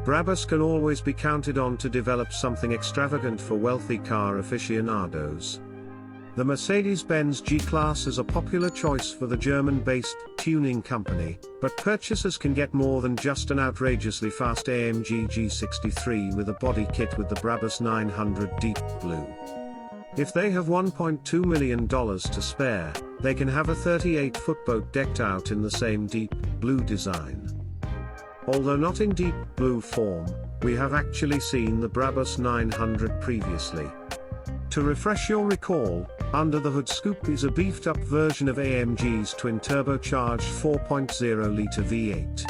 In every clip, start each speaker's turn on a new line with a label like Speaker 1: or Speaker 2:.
Speaker 1: Brabus can always be counted on to develop something extravagant for wealthy car aficionados. The Mercedes-Benz G-Class is a popular choice for the German-based tuning company, but purchasers can get more than just an outrageously fast AMG G63 with a body kit with the Brabus 900 Deep Blue. If they have $1.2 million to spare, they can have a 38-foot boat decked out in the same deep blue design. Although not in deep blue form, we have actually seen the Brabus 900 previously. To refresh your recall, under the hood scoop is a beefed-up version of AMG's twin-turbocharged 4.0-litre V8.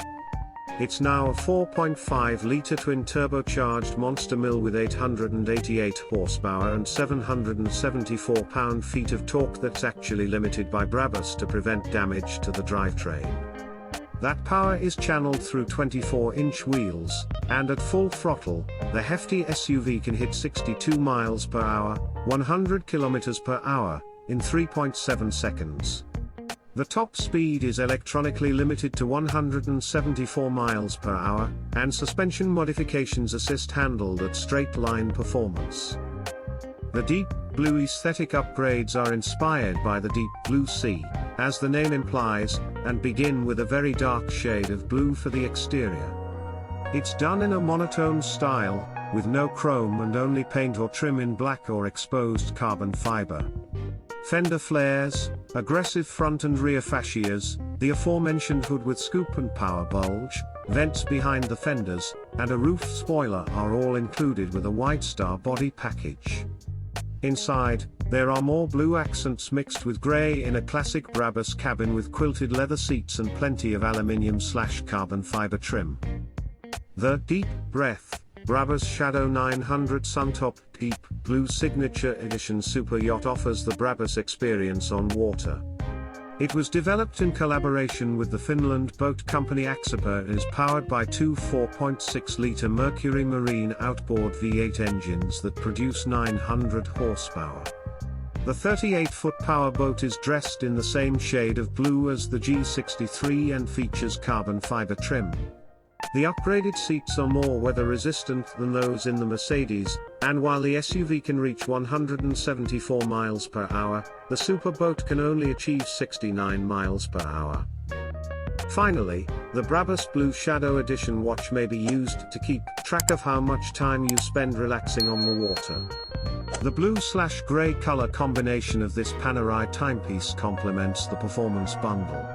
Speaker 1: It's now a 4.5-litre twin-turbocharged monster mill with 888 horsepower and 774 pound-feet of torque that's actually limited by Brabus to prevent damage to the drivetrain. That power is channeled through 24-inch wheels, and at full throttle, the hefty SUV can hit 62 miles per hour, 100 kilometers per hour, in 3.7 seconds. The top speed is electronically limited to 174 miles per hour, and suspension modifications assist handled at straight-line performance. The deep blue aesthetic upgrades are inspired by the deep blue sea, as the name implies, and begin with a very dark shade of blue for the exterior. It's done in a monotone style, with no chrome and only paint or trim in black or exposed carbon fiber. Fender flares, aggressive front and rear fascias, the aforementioned hood with scoop and power bulge, vents behind the fenders, and a roof spoiler are all included with a White Star body package. Inside, there are more blue accents mixed with grey in a classic Brabus cabin with quilted leather seats and plenty of aluminium/carbon fiber trim. The Deep Breath Brabus Shadow 900 Suntop Deep Blue Signature Edition Super Yacht offers the Brabus experience on water. It was developed in collaboration with the Finland boat company Axopar and is powered by two 4.6-litre Mercury Marine outboard V8 engines that produce 900 horsepower. The 38-foot powerboat is dressed in the same shade of blue as the G63 and features carbon fiber trim. The upgraded seats are more weather-resistant than those in the Mercedes, and while the SUV can reach 174 miles per hour, the superboat can only achieve 69 miles per hour. Finally, the Brabus Blue Shadow Edition watch may be used to keep track of how much time you spend relaxing on the water. The blue/grey color combination of this Panerai timepiece complements the performance bundle.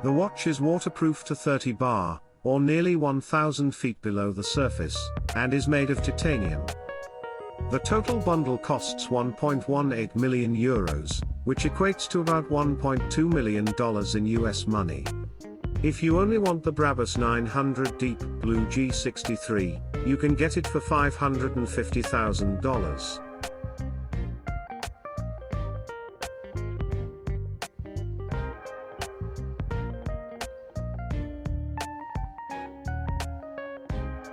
Speaker 1: The watch is waterproof to 30 bar, or nearly 1,000 feet below the surface, and is made of titanium. The total bundle costs €1.18 million, which equates to about $1.2 million in US money. If you only want the Brabus 900 Deep Blue G63, you can get it for $550,000.